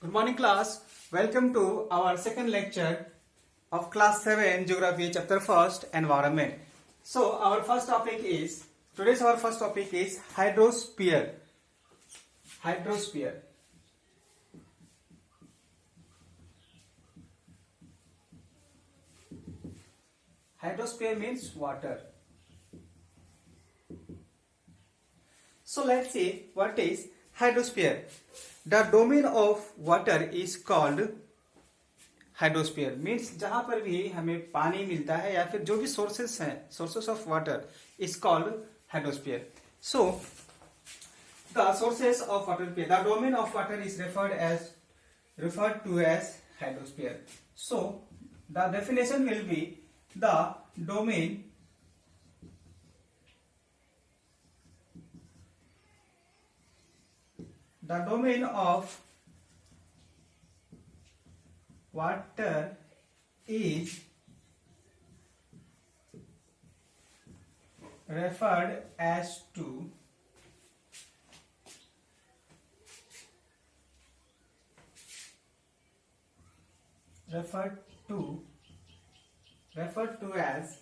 Good morning, class. Welcome to our second lecture of class 7 Geography, chapter 1st, Environment. So, our first topic is hydrosphere. Hydrosphere. Hydrosphere means water. So, let's see what is hydrosphere. The domain of water is called hydrosphere means जहां पर भी हमें पानी मिलता है या फिर जो भी सोर्सेस हैं, sources of water is called hydrosphere. So the sources of water, the domain of water is referred to as hydrosphere. So the definition will be the domain of water is referred to as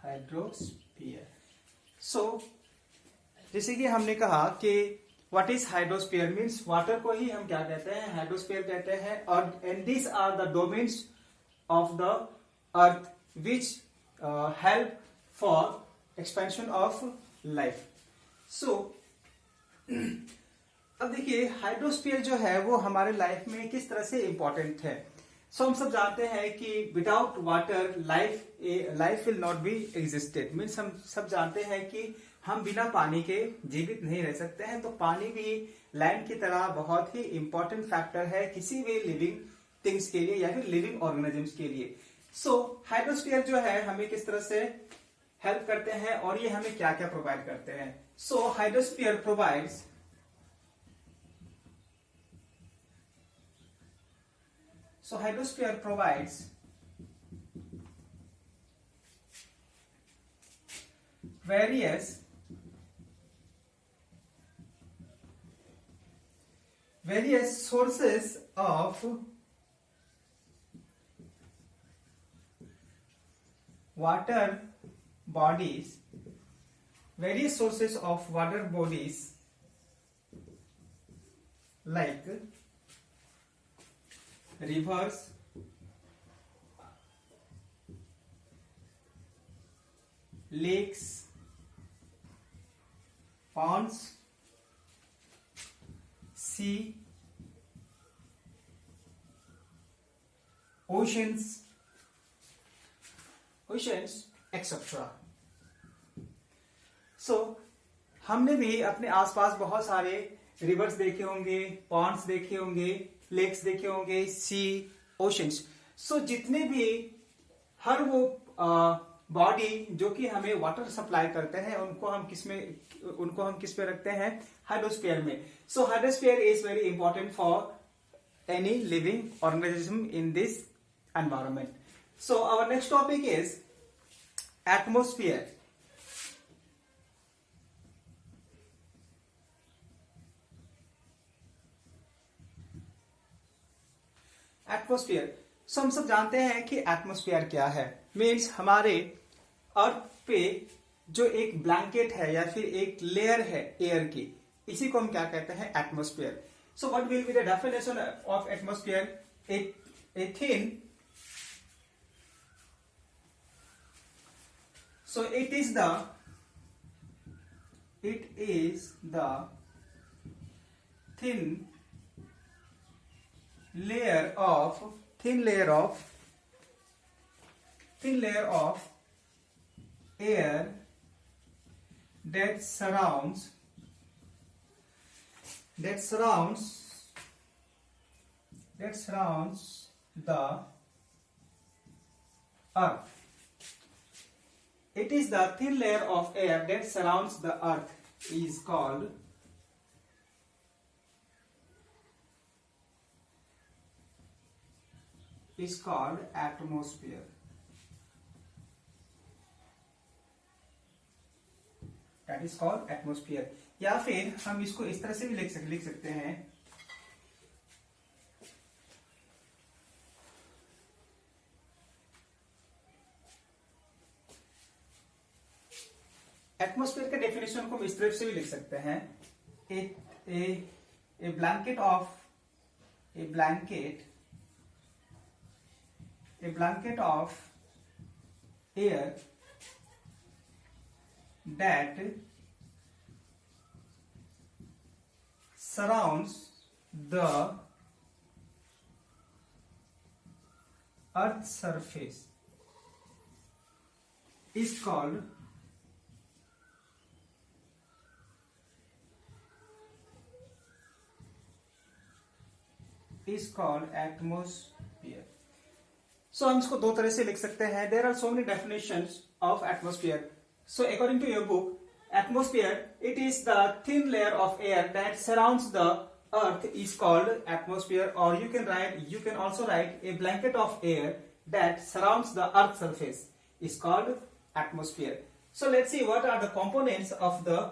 hydrosphere. So जैसे कि हमने कहा कि what is hydrosphere means water को ही हम क्या कहते हैं, हाइड्रोस्फीयर कहते हैं. और and this are the domains of the earth which help for expansion of life. So अब देखिए हाइड्रोस्फीयर जो है वो हमारे लाइफ में किस तरह से इंपॉर्टेंट है. सो हम सब जानते हैं कि without water life will not B existed. Means हम सब जानते हैं कि हम बिना पानी के जीवित नहीं रह सकते हैं. तो पानी भी लैंड की तरह बहुत ही इंपॉर्टेंट फैक्टर है किसी भी लिविंग थिंग्स के लिए या फिर लिविंग ऑर्गेनिजम्स के लिए. सो हाइड्रोस्फीयर जो है हमें किस तरह से हेल्प करते हैं और ये हमें क्या क्या प्रोवाइड करते हैं. So hydrosphere provides various sources of water bodies like rivers, lakes, ponds, sea, oceans, etc. So हमने भी अपने आसपास बहुत सारे रिवर्स देखे होंगे, पॉन्ड्स देखे होंगे, लेक्स देखे होंगे, सी, ओशंस. सो जितने भी हर वो बॉडी जो कि हमें वाटर सप्लाई करते हैं उनको हम किस में रखते हैं, हाइड्रोस्फीयर में. So hydrosphere is very important for any living organism in this environment. So our next topic is atmosphere. Atmosphere. So हम सब जानते हैं कि एटमोस्फियर क्या है. मीन्स हमारे अर्थ पे जो एक ब्लैंकेट है या फिर एक लेयर है एयर की, इसी को हम क्या कहते हैं, atmosphere. So what will be the definition of atmosphere. A thin, so it is the thin layer of air that surrounds the earth. It is the thin layer of air that surrounds the earth is called atmosphere. That is called atmosphere. या फिर हम इसको इस तरह से भी लिख सकते हैं, एटमोस्फेयर के डेफिनेशन को हम इस तरह से भी लिख सकते हैं, a blanket of air that surrounds the earth's surface is called atmosphere। So हम इसको दो तरह से लिख सकते हैं। There are so many definitions of atmosphere. So according to your book, atmosphere, it is the thin layer of air that surrounds the earth is called atmosphere, or you can also write a blanket of air that surrounds the earth's surface is called atmosphere. So let's see what are the components of the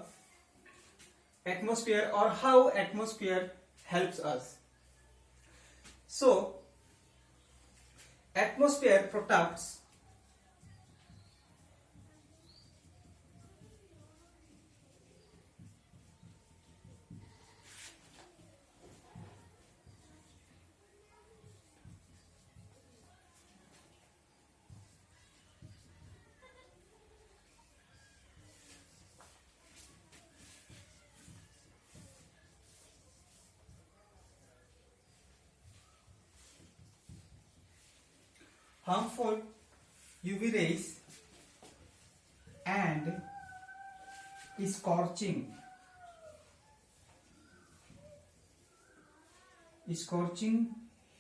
atmosphere or how atmosphere helps us. So atmosphere protects harmful UV rays and scorching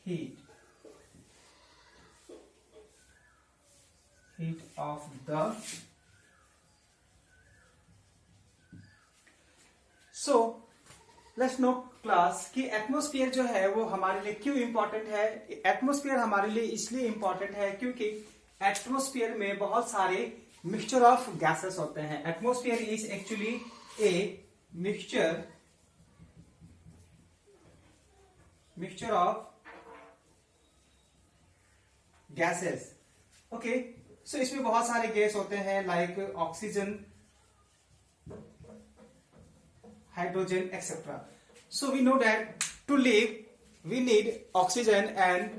heat of the so let's no class कि atmosphere जो है वो हमारे लिए क्यों important है। Atmosphere हमारे लिए इसलिए इंपॉर्टेंट है क्योंकि एटमॉस्फेयर में बहुत सारे मिक्सचर ऑफ गैसेस होते हैं। Atmosphere is actually a mixture of gases. Okay, so इसमें बहुत सारे गैस होते हैं like oxygen, hydrogen, etc. So we know that to live we need oxygen and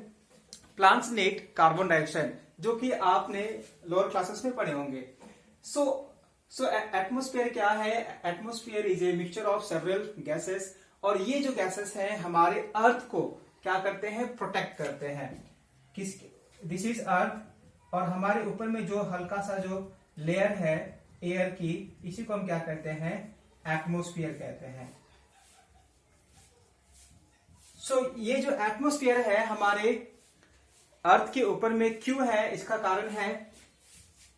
plants need carbon dioxide, जो कि आपने लोअर क्लासेस में पढ़े होंगे। So एटमॉस्फेयर क्या है? Atmosphere is a mixture of several gases, और ये जो गैसेस हैं हमारे अर्थ को क्या करते हैं? प्रोटेक्ट करते हैं। दिस इज अर्थ, और हमारे ऊपर में जो हल्का सा जो लेयर है एयर की, इसी को हम क्या कहते हैं? एटमॉस्फेयर कहते हैं। सो ये जो एटमॉस्फेयर है हमारे अर्थ के ऊपर में क्यों है? इसका कारण है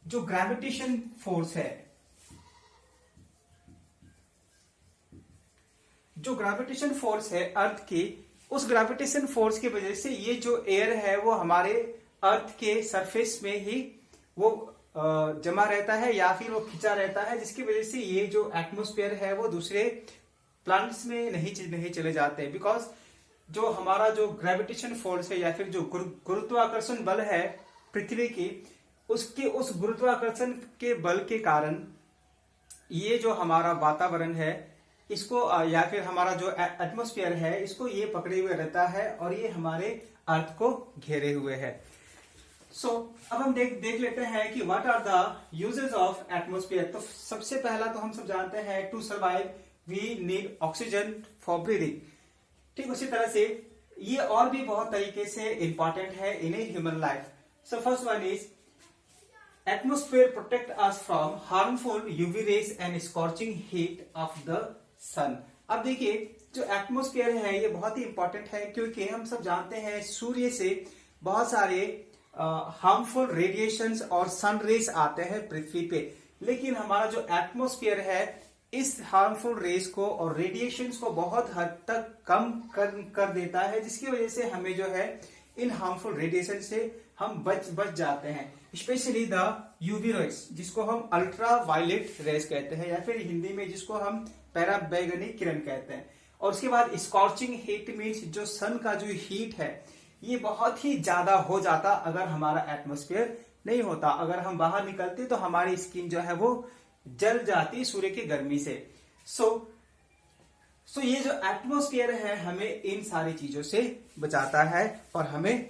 जो ग्रेविटेशन फोर्स है। जो ग्रेविटेशन फोर्स है अर्थ की, उस ग्रेविटेशन फोर्स की वजह से ये जो एयर है वो हमारे अर्थ के सरफेस में ही वो जमा रहता है या फिर वो खिंचा रहता है, जिसकी वजह से ये जो एटमॉस्फेयर है वो दूसरे प्लैनेट्स में नहीं चले जाते। बिकॉज जो हमारा जो ग्रेविटेशन फोर्स है या फिर जो गुरुत्वाकर्षण बल है पृथ्वी की, उसके उस गुरुत्वाकर्षण के बल के कारण ये जो हमारा वातावरण है इसको या फिर हमारा जो एटमॉस्फेयर है इसको ये पकड़े हुए रहता है और ये हमारे अर्थ को घेरे हुए है। सो अब हम देख लेते हैं कि what are the uses of atmosphere. तो सबसे पहला तो हम सब जानते हैं to survive we need oxygen for breathing. ठीक उसी तरह से ये और भी बहुत तरीके से इंपॉर्टेंट है in a human life. So first one is atmosphere protect us from harmful UV rays and scorching heat of the sun. अब देखिए जो एटमॉस्फेयर है ये बहुत ही इंपॉर्टेंट है क्योंकि हम सब जानते हैं सूर्य से बहुत सारे हार्मफुल रेडिएशंस और सन रेज आते हैं पृथ्वी पे, लेकिन हमारा जो एटमॉस्फेयर है इस हार्मफुल रेज को और रेडिएशंस को बहुत हद तक कम कर देता है, जिसकी वजह से हमें जो है इन हार्मफुल रेडिएशन से हम बच जाते हैं। स्पेशली द यूवी रेज, जिसको हम अल्ट्रा वायलेट रेज कहते हैं, या फिर हिंदी में जिसको हम पराबैंगनी किरण कहते हैं। और उसके बाद स्कॉर्चिंग हीट मीन्स जो सन का जो हीट है ये बहुत ही ज्यादा हो जाता अगर हमारा एटमॉस्फेयर नहीं होता। अगर हम बाहर निकलते तो हमारी स्किन जो है वो जल जाती सूर्य की गर्मी से। सो ये जो एटमॉस्फेयर है हमें इन सारी चीजों से बचाता है और हमें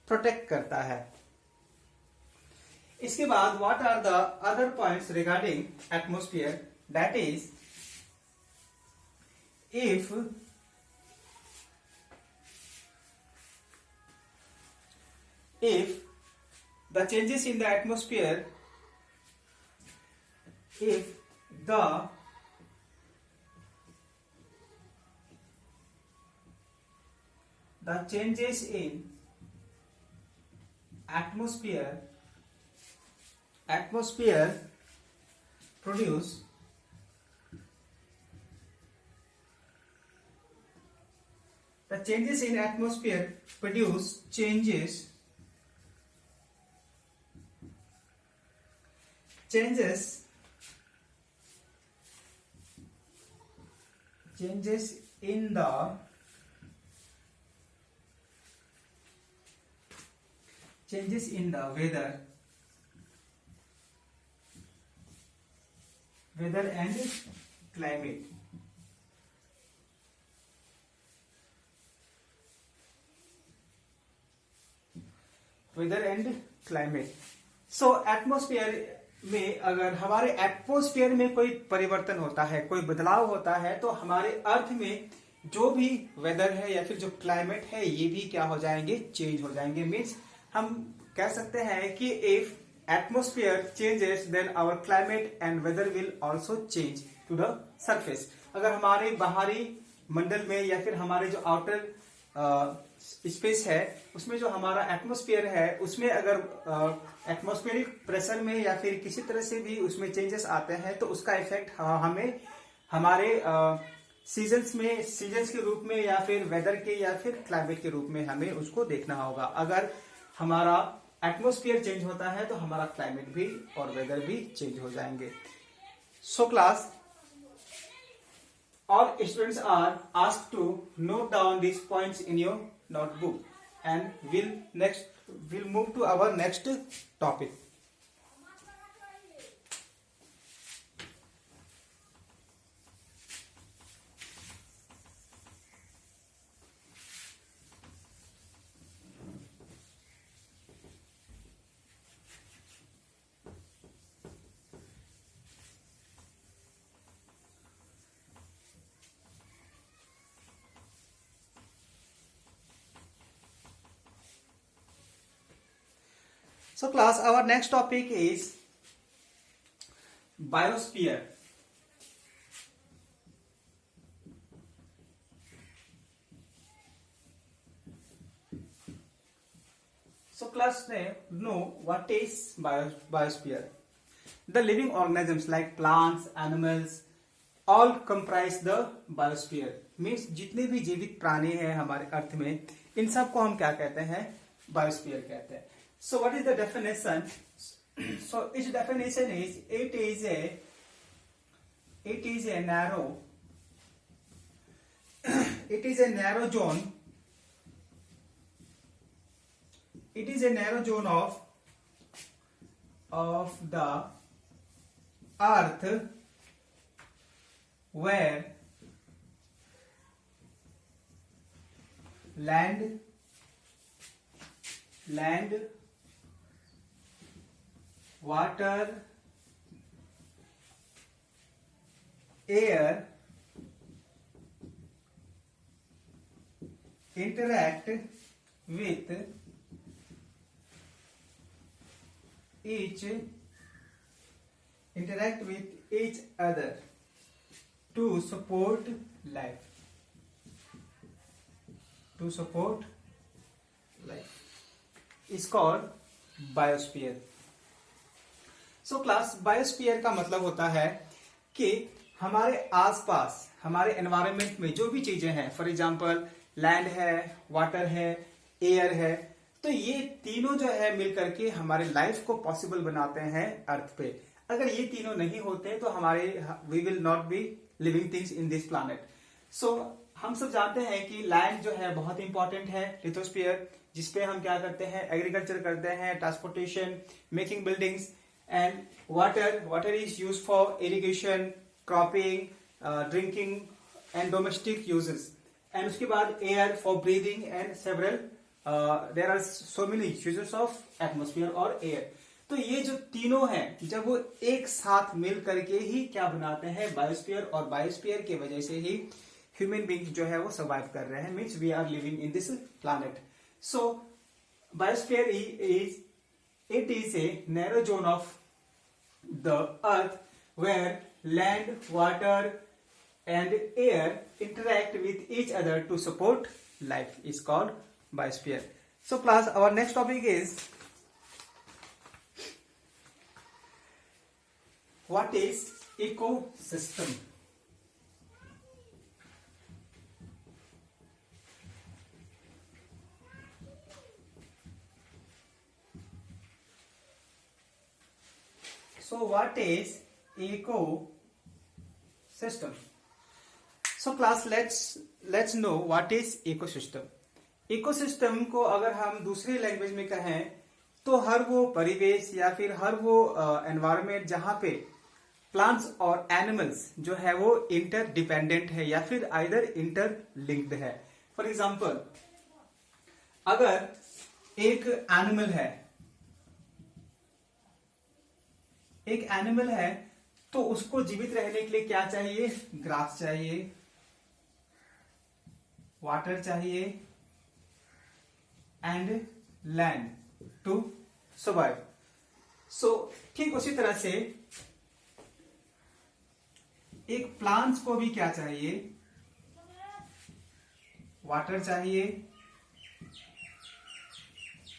प्रोटेक्ट करता है। इसके बाद what are the other points regarding atmosphere, that is if the changes in the atmosphere, if the changes in atmosphere produce the changes in atmosphere produce changes in the weather and climate. Weather and climate. So atmosphere में अगर हमारे atmosphere में कोई परिवर्तन होता है, कोई बदलाव होता है, तो हमारे अर्थ में जो भी वेदर है या फिर जो क्लाइमेट है ये भी क्या हो जाएंगे, चेंज हो जाएंगे। मीन्स हम कह सकते हैं कि if atmosphere changes then our climate and weather will also change to the surface. अगर हमारे बाहरी मंडल में या फिर हमारे जो आउटर स्पेस है उसमें जो हमारा एटमॉस्फेयर है उसमें अगर एटमॉस्फेरिक प्रेशर में या फिर किसी तरह से भी उसमें चेंजेस आते हैं तो उसका इफेक्ट हमें हमारे सीजन्स के रूप में या फिर वेदर के या फिर क्लाइमेट के रूप में हमें उसको देखना होगा। अगर हमारा एटमॉस्फेयर चेंज होता है तो हमारा क्लाइमेट भी और वेदर भी चेंज हो जाएंगे। So class, all students are asked to note down these points in your notebook, and we'll move to our next topic. So class, our next topic is biosphere. So class, know what is biosphere. The living organisms like plants, animals, all comprise the biosphere. Means जितने भी जीवित प्राणी हैं हमारे अर्थ में, इन सब को हम क्या कहते हैं, बायोस्फीयर कहते हैं। So what is the definition? So its definition is it is a narrow zone. It is a narrow zone of the earth where land, water, air interact with each other to support life. Is called biosphere. So class, biosphere का मतलब होता है कि हमारे आसपास हमारे environment में जो भी चीजें हैं, फॉर एग्जांपल लैंड है, वाटर है, एयर है, तो ये तीनों जो है मिलकर के हमारे लाइफ को पॉसिबल बनाते हैं अर्थ पे। अगर ये तीनों नहीं होते तो हमारे we will not be living things in this planet. So हम सब जानते हैं कि लैंड जो है बहुत इंपॉर्टेंट है, लिथोस्फीयर, जिसपे हम क्या करते हैं, एग्रीकल्चर करते हैं, transportation, making buildings. And water is use for irrigation, cropping, drinking and domestic uses. And उसके बाद air for breathing and several there are so many uses of atmosphere और एयर। तो ये जो तीनों हैं जब वो एक साथ मिल करके ही क्या बनाते हैं, बायोस्फीयर, और बायोस्फीयर की वजह से ही ह्यूमन बींग जो है वो सर्वाइव कर रहे हैं, means we are living in this planet. So biosphere it is a narrow zone of the earth where land, water and air interact with each other to support life is called biosphere. So class, our next topic is what is ecosystem. So what is ecosystem? So class, let's know what is ecosystem. Ecosystem को अगर हम दूसरी language में कहें तो हर वो परिवेश या फिर हर वो एनवायरमेंट जहां पे प्लांट्स और एनिमल्स जो है वो इंटरडिपेंडेंट है या फिर आइदर इंटरलिंक्ड है। फॉर एग्जांपल, अगर एक एनिमल है तो उसको जीवित रहने के लिए क्या चाहिए, ग्रास चाहिए, वाटर चाहिए एंड लैंड टू सर्वाइव। सो ठीक उसी तरह से एक प्लांट्स को भी क्या चाहिए, वाटर चाहिए,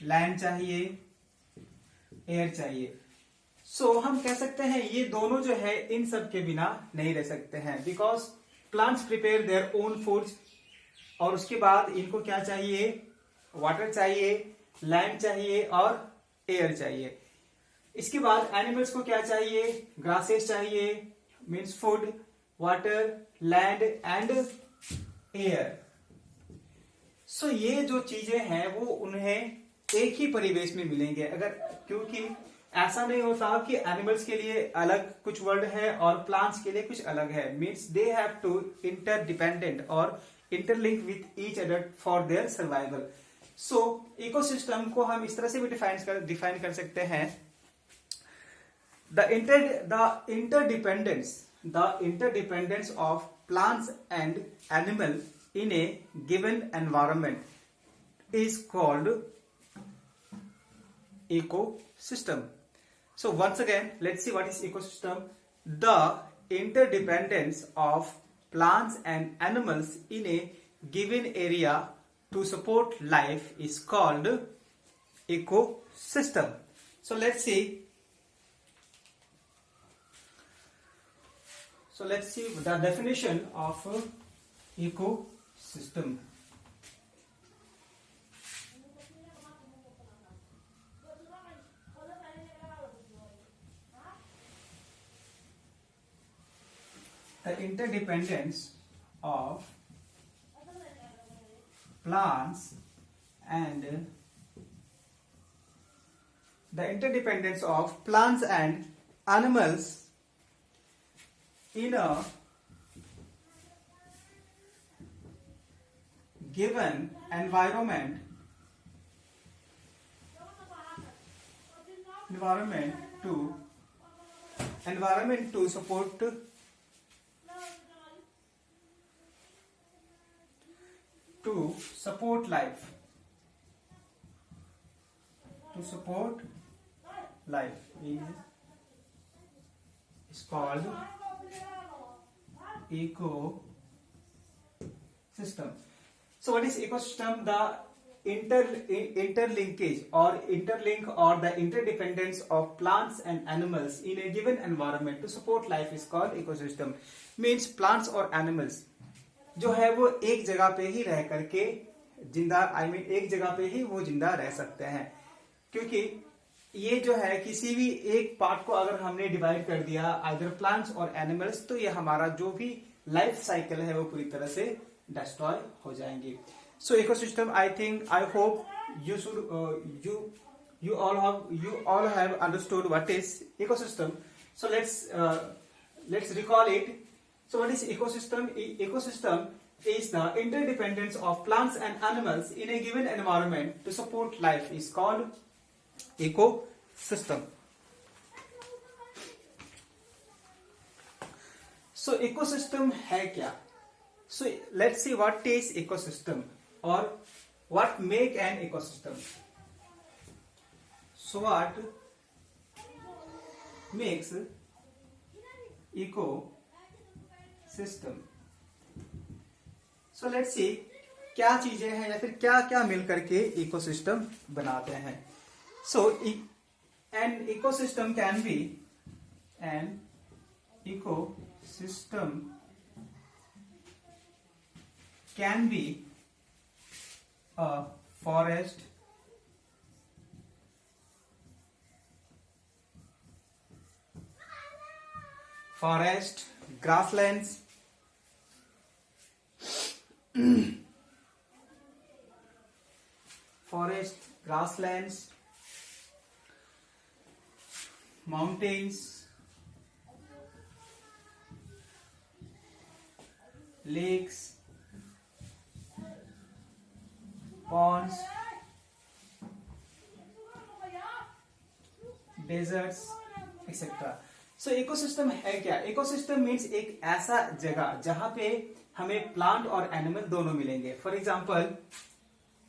लैंड चाहिए, एयर चाहिए। सो हम कह सकते हैं ये दोनों जो है इन सब के बिना नहीं रह सकते हैं, because plants prepare their own foods, और उसके बाद इनको क्या चाहिए, वाटर चाहिए, लैंड चाहिए और एयर चाहिए। इसके बाद एनिमल्स को क्या चाहिए, ग्रासेस चाहिए, means food, water, land and air. So ये जो चीजें हैं वो उन्हें एक ही परिवेश में मिलेंगे, अगर, क्योंकि ऐसा नहीं होता कि एनिमल्स के लिए अलग कुछ वर्ड है और प्लांट्स के लिए कुछ अलग है, means they have to interdependent और interlink with each other for their survival. So ecosystem को हम इस तरह से भी डिफाइन कर सकते हैं, the interdependence of plants and animal in a given environment is called ecosystem. So once again, let's see what is ecosystem. The interdependence of plants and animals in a given area to support life is called ecosystem. So let's see the definition of ecosystem. The interdependence of plants and animals in a given environment to support life is called ecosystem. So what is ecosystem? The interlinkage or interlink or the interdependence of plants and animals in a given environment to support life is called ecosystem. Means plants और animals जो है वो एक जगह पे ही रह करके जिंदा एक जगह पे ही वो जिंदा रह सकते हैं, क्योंकि ये जो है किसी भी एक पार्ट को अगर हमने डिवाइड कर दिया आइदर प्लांट्स और एनिमल्स, तो ये हमारा जो भी लाइफ साइकिल है वो पूरी तरह से डिस्ट्रॉय हो जाएंगे। सो ecosystem, I hope you all have understood what is ecosystem. So let's recall it. So what is ecosystem? Ecosystem is the interdependence of plants and animals in a given environment to support life is called ecosystem. So ecosystem है क्या? So let's see what is ecosystem or what make an ecosystem. So what makes ecosystem? So let's see क्या चीजें हैं या फिर क्या क्या मिलकर के इकोसिस्टम बनाते हैं। So an ecosystem can be a forest, grasslands, mountains, lakes, ponds, deserts, etc. So ecosystem है क्या? इकोसिस्टम मीन्स एक ऐसा जगह जहां पे हमें प्लांट और एनिमल दोनों मिलेंगे। फॉर एग्जाम्पल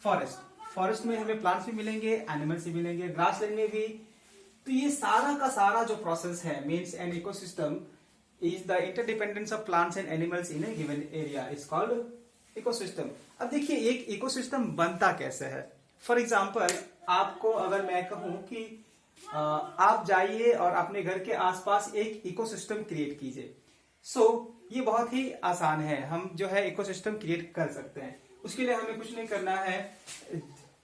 फॉरेस्ट में हमें प्लांट्स भी मिलेंगे, एनिमल्स भी मिलेंगे, ग्रासलैंड में भी। तो ये सारा का सारा जो प्रोसेस है means an ecosystem is the interdependence of plants and animals in A given area is called ecosystem. अब देखिए एक इकोसिस्टम बनता कैसे है। फॉर एग्जाम्पल आपको अगर मैं कहूं कि आप जाइए और अपने घर के आसपास एक इकोसिस्टम क्रिएट कीजिए। सो ये बहुत ही आसान है, हम जो है इकोसिस्टम क्रिएट कर सकते हैं। उसके लिए हमें कुछ नहीं करना है,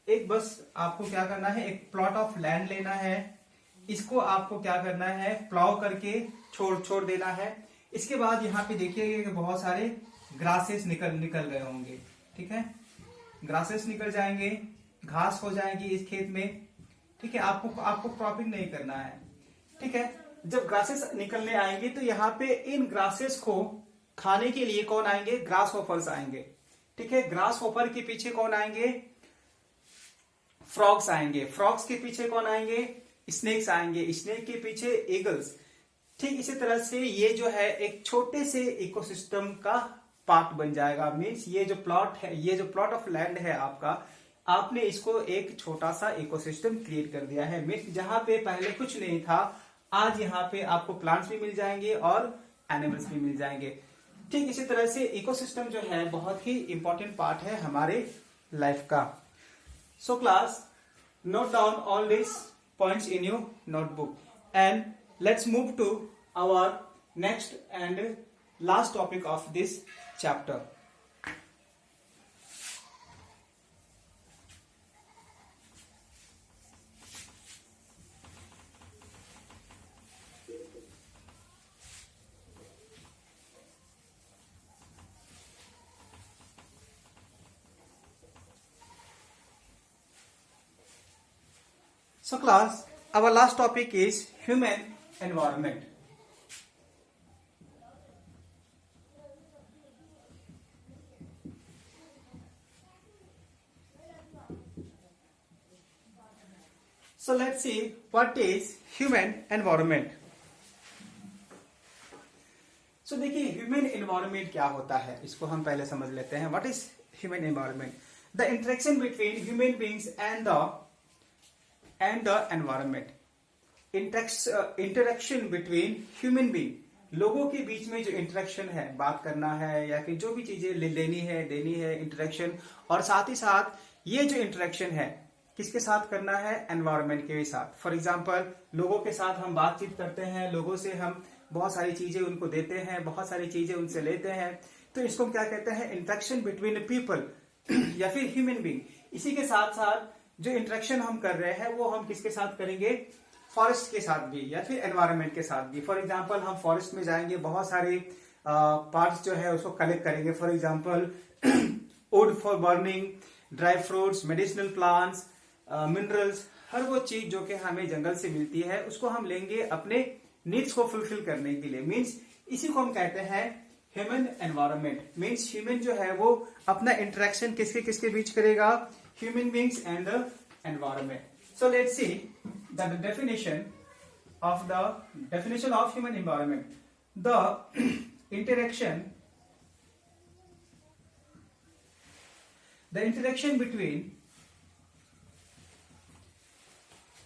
एक बस आपको क्या करना है, एक प्लॉट ऑफ लैंड लेना है, इसको आपको क्या करना है, प्लाव करके छोड़ देना है। इसके बाद यहाँ पे देखिएगा कि बहुत सारे ग्रासेस निकल गए होंगे, ठीक है, ग्रासेस निकल जाएंगे, घास हो जाएगी इस खेत में, ठीक है। आपको क्रॉपिंग नहीं करना है, ठीक है। जब ग्रासेस निकलने आएंगे तो यहाँ पे इन ग्रासेस को खाने के लिए कौन आएंगे, ग्रास होपर्स आएंगे, ठीक है। ग्रास होपर के पीछे कौन आएंगे, फ्रॉग्स आएंगे, फ्रॉग्स के पीछे कौन आएंगे, स्नेक्स आएंगे, स्नेक के पीछे ईगल्स। ठीक इसी तरह से ये जो है एक छोटे से इकोसिस्टम का पार्ट बन जाएगा। मीन्स ये जो प्लॉट है, ये जो प्लॉट ऑफ लैंड है आपका, आपने इसको एक छोटा सा इकोसिस्टम क्रिएट कर दिया है। मीन्स जहां पे पहले कुछ नहीं था, आज यहाँ पे आपको प्लांट्स भी मिल जाएंगे और एनिमल्स भी मिल जाएंगे। ठीक इसी तरह से इकोसिस्टम जो है बहुत ही इंपॉर्टेंट पार्ट है हमारे लाइफ का। So class, note down all this points in your notebook and let's move to our next and last topic of this chapter. So class, our last topic is human environment. So let's see what is human environment. So देखिए human environment क्या होता है, इसको हम पहले समझ लेते हैं। What is human environment? The interaction between human beings and the environment. Interaction between human being, लोगों के बीच में जो इंटरेक्शन है, बात करना है या फिर जो भी चीजें लेनी है देनी है, इंटरेक्शन। और साथ ही साथ ये जो इंटरेक्शन है किसके साथ करना है, एनवायरनमेंट के साथ। फॉर एग्जांपल लोगों के साथ हम बातचीत करते हैं, लोगों से हम बहुत सारी चीजें उनको देते हैं, बहुत सारी चीजें उनसे लेते हैं, तो इसको हम क्या कहते हैं, इंटरेक्शन बिटवीन पीपल। या फिर ह्यूमन बीइंग, इसी के साथ साथ जो इंटरेक्शन हम कर रहे हैं वो हम किसके साथ करेंगे, फॉरेस्ट के साथ भी या फिर एनवायरनमेंट के साथ भी। फॉर एग्जांपल हम फॉरेस्ट में जाएंगे, बहुत सारे पार्ट्स जो है उसको कलेक्ट करेंगे। For example wood for burning, dry fruits, medicinal plants, minerals, हर वो चीज जो कि हमें जंगल से मिलती है उसको हम लेंगे अपने नीड्स को फुलफिल करने के लिए। मीन्स इसी को हम कहते हैं ह्यूमन एनवायरनमेंट। मीन्स ह्यूमन जो है वो अपना इंटरेक्शन किसके किसके बीच करेगा, human beings and the environment. So let's see the definition of human environment. The interaction between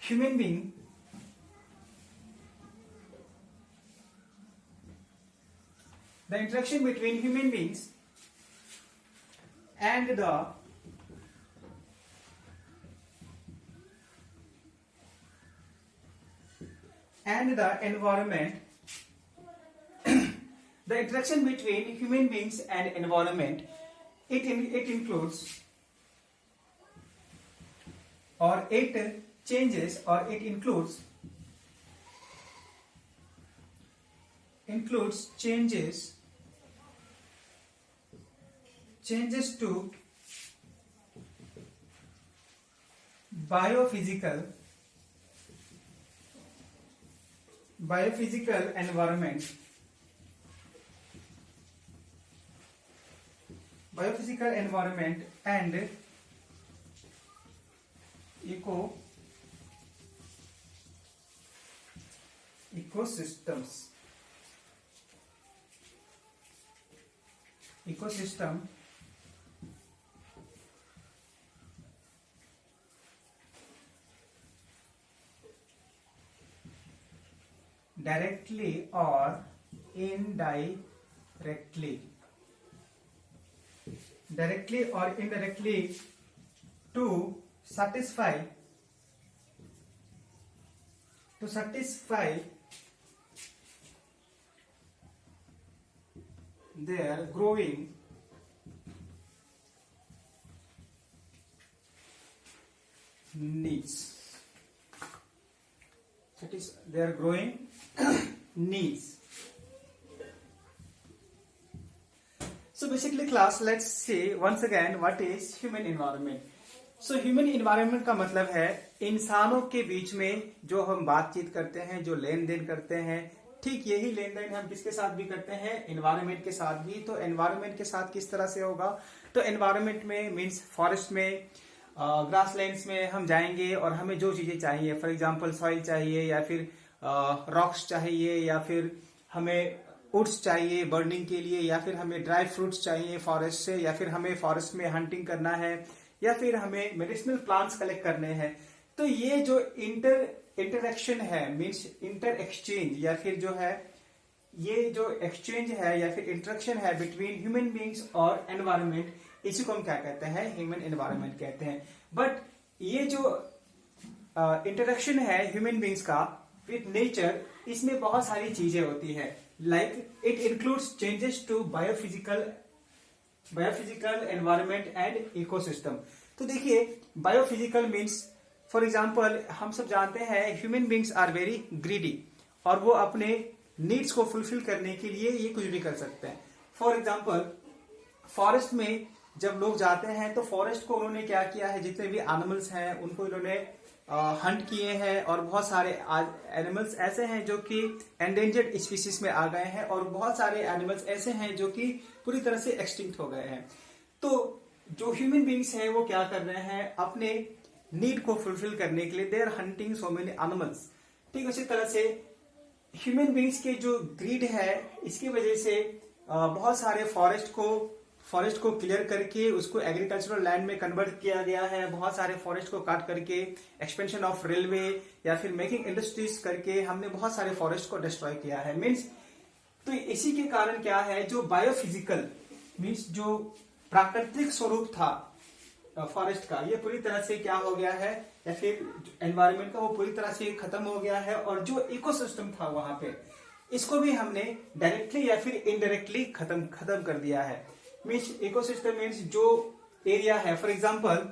human being human beings and the environment, the interaction between human beings and environment, it includes or it changes or it includes changes to biophysical environment, and ecosystem directly or indirectly to satisfy their growing needs. So basically class, let's see once again what is human environment. So human environment का मतलब है इंसानों के बीच में जो हम बातचीत करते हैं, जो लेन देन करते हैं, ठीक यही लेन देन हम किसके साथ भी करते हैं, एनवायरनमेंट के साथ भी। तो एनवायरनमेंट के साथ किस तरह से होगा, तो एनवायरनमेंट में मीन्स फॉरेस्ट में, ग्रासलैंड्स में हम जाएंगे और हमें जो चीजें चाहिए, फॉर एग्जांपल सॉइल चाहिए या फिर रॉक्स चाहिए या फिर हमें वुड्स चाहिए बर्निंग के लिए या फिर हमें ड्राई फ्रूट्स चाहिए फॉरेस्ट से या फिर हमें फॉरेस्ट में हंटिंग करना है या फिर हमें मेडिसिनल प्लांट्स कलेक्ट करने हैं। तो ये जो इंटरेक्शन है मीन्स इंटर एक्सचेंज या फिर जो है ये जो एक्सचेंज है या फिर इंटरेक्शन है बिटवीन ह्यूमन बींग्स और एनवायरनमेंट, इसी को हम क्या कहते हैं, ह्यूमन एनवायरनमेंट कहते हैं। बट ये जो इंटरेक्शन है ह्यूमन बींग्स का विथ नेचर, इसमें बहुत सारी चीजें होती है। Like it includes changes to biophysical environment and ecosystem. तो देखिए बायोफिजिकल मीन्स फॉर एग्जाम्पल हम सब जानते हैं human beings are very greedy और वो अपने नीड्स को फुलफिल करने के लिए ये कुछ भी कर सकते हैं। फॉर एग्जाम्पल फॉरेस्ट में जब लोग जाते हैं तो फॉरेस्ट को उन्होंने क्या किया है, जितने भी एनिमल्स हैं उनको इन्होंने हंट किए हैं और बहुत सारे एनिमल्स ऐसे हैं जो कि एंडेंजर्ड स्पीसीज में आ गए हैं और बहुत सारे एनिमल्स ऐसे हैं जो कि पूरी तरह से एक्सटिंक्ट हो गए हैं। तो जो ह्यूमन बींग्स हैं वो क्या कर रहे हैं, अपने नीड को फुलफिल करने के लिए they are hunting so many animals. ठीक उसी तरह से ह्यूमन बींग्स के जो ग्रीड है इसकी वजह से बहुत सारे फॉरेस्ट को क्लियर करके उसको एग्रीकल्चरल लैंड में कन्वर्ट किया गया है। बहुत सारे फॉरेस्ट को काट करके एक्सपेंशन ऑफ रेलवे या फिर मेकिंग इंडस्ट्रीज करके हमने बहुत सारे फॉरेस्ट को डिस्ट्रॉय किया है। मीन्स तो इसी के कारण क्या है, जो बायोफिजिकल मीन्स जो प्राकृतिक स्वरूप था फॉरेस्ट का, ये पूरी तरह से क्या हो गया है या फिर एनवायरनमेंट का वो पूरी तरह से खत्म हो गया है। और जो इकोसिस्टम था वहां पे, इसको भी हमने डायरेक्टली या फिर इनडायरेक्टली खत्म कर दिया है। मीन्स इकोसिस्टम मीन्स जो एरिया है, फॉर एग्जाम्पल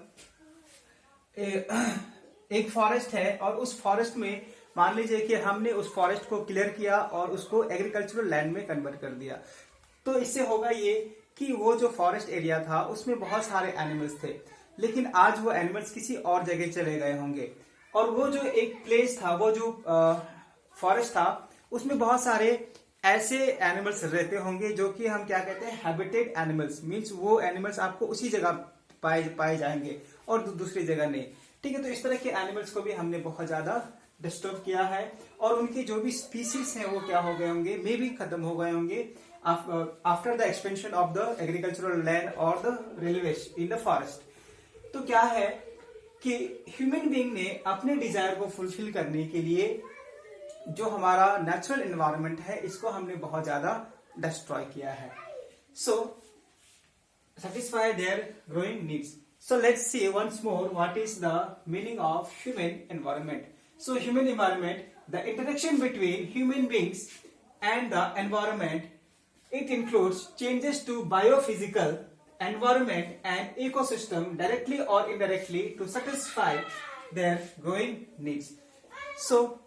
एक फॉरेस्ट है और उस फॉरेस्ट में मान लीजिए कि हमने उस फॉरेस्ट को क्लियर किया और उसको एग्रीकल्चरल लैंड में कन्वर्ट कर दिया, तो इससे होगा ये कि वो जो फॉरेस्ट एरिया था उसमें बहुत सारे एनिमल्स थे, लेकिन आज वो एनिमल्स किसी और जगह चले गए होंगे और वो जो एक प्लेस था, वो जो फॉरेस्ट था, उसमें बहुत सारे ऐसे एनिमल्स रहते होंगे जो कि हम क्या कहते हैं, हैबिटेड एनिमल्स, मीन्स वो एनिमल्स आपको उसी जगह पाए जाएंगे और दूसरी जगह नहीं। ठीक है, तो इस तरह के एनिमल्स को भी हमने बहुत ज्यादा डिस्टर्ब किया है और उनके जो भी स्पीसीज हैं वो क्या हो गए होंगे, मे भी खत्म हो गए होंगे after the expansion of the agricultural land और the railway in the forest. तो क्या है कि ह्यूमन बीइंग ने अपने डिजायर को फुलफिल करने के लिए जो हमारा नेचुरल एनवायरनमेंट है इसको हमने बहुत ज्यादा डिस्ट्रॉय किया है। सो satisfy their growing needs. So let's see once more what is the meaning of human environment. So human environment, the interaction between human beings and the environment, it includes changes to biophysical environment and ecosystem directly or indirectly to satisfy their growing needs. So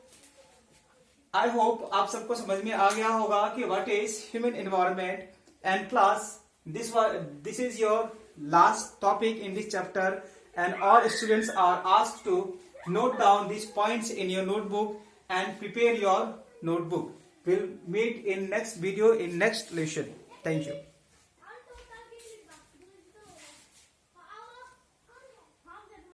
I hope आप सबको समझ में आ गया होगा कि what is human environment, and class this is your last topic in this chapter and all students are asked to note down these points in your notebook and prepare your notebook. We'll meet in next video in next lesson. Thank you.